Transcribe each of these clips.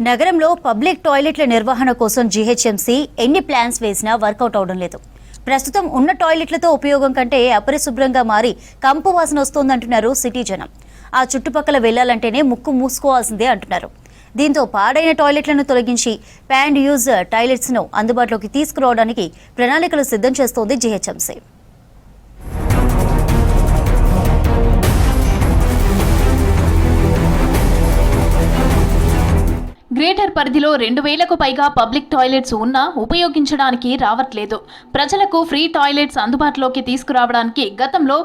నగరంలో పబ్లిక్ టాయిలెట్ల నిర్వహణ కోసం జీహెచ్ఎంసీ ఎన్ని ప్లాన్స్ వేసినా వర్కౌట్ అవడం లేదు. ప్రస్తుతం ఉన్న టాయిలెట్లతో ఉపయోగం కంటే అపరిశుభ్రంగా మారి కంపు వాసన వస్తోందంటున్నారు సిటీ జనం. ఆ చుట్టుపక్కల వెళ్లాలంటేనే ముక్కు మూసుకోవాల్సిందే అంటున్నారు. దీంతో పాడైన టాయిలెట్లను తొలగించి ప్యాన్ యూజ్ టాయిలెట్స్ ను అందుబాటులోకి తీసుకురావడానికి ప్రణాళికలు సిద్ధం చేస్తోంది జీహెచ్ఎంసీ. గ్రేటర్ పరిధిలో 2000కు పైగా పబ్లిక్ టాయిలెట్స్ ఉన్నా ఉపయోగించడానికి రావట్లేదు. ప్రజలకు ఫ్రీ టాయిలెట్స్ అందుబాటులోకి తీసుకురావడానికి గతంలో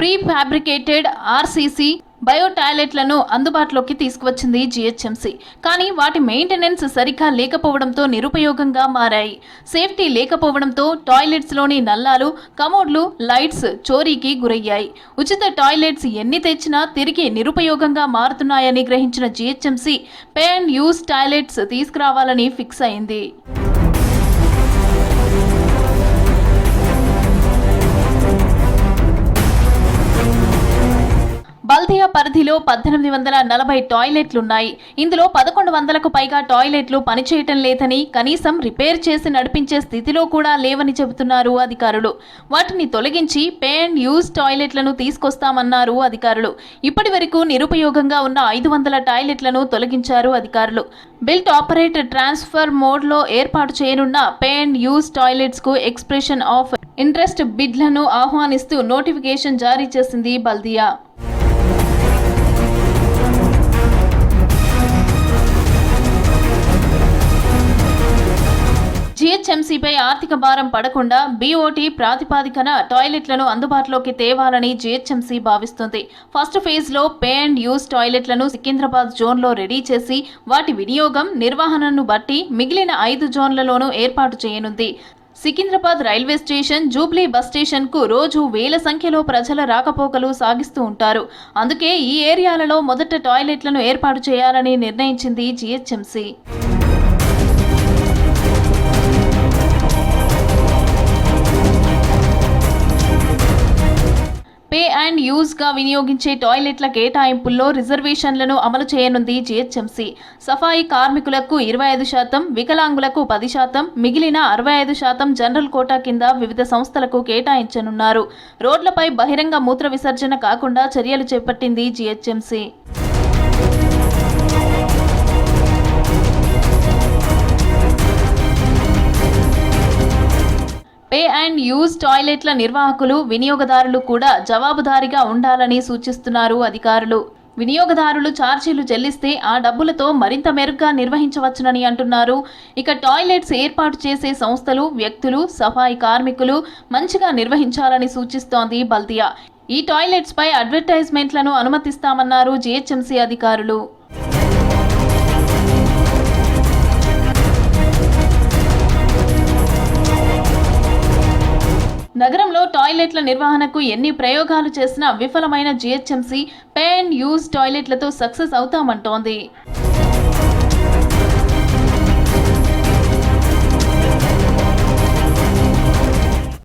ప్రీ ఫ్యాబ్రికేటెడ్ ఆర్సీసీ బయో టాయిలెట్లను అందుబాటులోకి తీసుకువచ్చింది జీహెచ్ఎంసీ. కానీ వాటి మెయింటెనెన్స్ సరిగ్గా లేకపోవడంతో నిరుపయోగంగా మారాయి. సేఫ్టీ లేకపోవడంతో టాయిలెట్స్లోని నల్లాలు, కమోడ్లు, లైట్స్ చోరీకి గురయ్యాయి. ఉచిత టాయిలెట్స్ ఎన్ని తెచ్చినా తిరిగి నిరుపయోగంగా మారుతున్నాయని గ్రహించిన GHMC pay and use toilets తీసుకురావాలని ఫిక్స్ అయింది. బల్దియా పరిధిలో 1840 టాయిలెట్లున్నాయి. ఇందులో 1100కు పైగా టాయిలెట్లు పనిచేయటం లేదని, కనీసం రిపేర్ చేసి నడిపించే స్థితిలో కూడా లేవని చెబుతున్నారు అధికారులు. వాటిని తొలగించి పే అండ్ యూజ్ టాయిలెట్లను తీసుకొస్తామన్నారు అధికారులు. ఇప్పటి వరకు నిరుపయోగంగా ఉన్న 500 టాయిలెట్లను తొలగించారు అధికారులు. బిల్ట్ ఆపరేట్ ట్రాన్స్ఫర్ మోడ్లో ఏర్పాటు చేయనున్న పే అండ్ యూజ్ టాయిలెట్స్కు ఎక్స్ప్రెషన్ ఆఫ్ ఇంట్రెస్ట్ బిడ్లను ఆహ్వానిస్తూ నోటిఫికేషన్ జారీ చేసింది బల్దియా. జీహెచ్ఎంసీపై ఆర్థిక భారం పడకుండా బీఓటీ ప్రాతిపాదికన టాయిలెట్లను అందుబాటులోకి తేవాలని జీహెచ్ఎంసీ భావిస్తుంది. ఫస్ట్ ఫేజ్లో పే అండ్ యూజ్ టాయిలెట్లను సికింద్రాబాద్ జోన్లో రెడీ చేసి వాటి వినియోగం, నిర్వహణను బట్టి మిగిలిన 5 జోన్లలోనూ ఏర్పాటు చేయనుంది. Secunderabad railway station, Jubilee bus స్టేషన్కు రోజు వేల సంఖ్యలో ప్రజల రాకపోకలు సాగిస్తూ ఉంటారు. అందుకే ఈ ఏరియాలలో మొదట టాయిలెట్లను ఏర్పాటు చేయాలని నిర్ణయించింది జీహెచ్ఎంసీ. పే అండ్ యూజ్గా వినియోగించే టాయిలెట్ల కేటాయింపుల్లో రిజర్వేషన్లను అమలు చేయనుంది జీహెచ్ఎంసీ. సఫాయి కార్మికులకు 25%, వికలాంగులకు 10%, మిగిలిన 65% జనరల్ కోటా కింద వివిధ సంస్థలకు కేటాయించనున్నారు. రోడ్లపై బహిరంగ మూత్ర విసర్జన కాకుండా చర్యలు చేపట్టింది జీహెచ్ఎంసీ. పే అండ్ యూజ్ టాయిలెట్ల నిర్వాహకులు, వినియోగదారులు కూడా జవాబుదారీగా ఉండాలని సూచిస్తున్నారు అధికారులు. వినియోగదారులు ఛార్జీలు చెల్లిస్తే ఆ డబ్బులతో మరింత మెరుగ్గా నిర్వహించవచ్చునని అంటున్నారు. ఇక టాయిలెట్స్ ఏర్పాటు చేసే సంస్థలు, వ్యక్తులు, సఫాయి కార్మికులు మంచిగా నిర్వహించాలని సూచిస్తోంది బల్దియా. ఈ టాయిలెట్స్ పై అడ్వర్టైజ్మెంట్లను అనుమతిస్తామన్నారు జీహెచ్ఎంసీ అధికారులు. నగరంలో టాయిలెట్ల నిర్వహణకు ఎన్ని ప్రయోగాలు చేసినా విఫలమైన జీహెచ్ఎంసీ పే అండ్ యూజ్ టాయిలెట్లతో సక్సెస్ అవుతామంటోంది.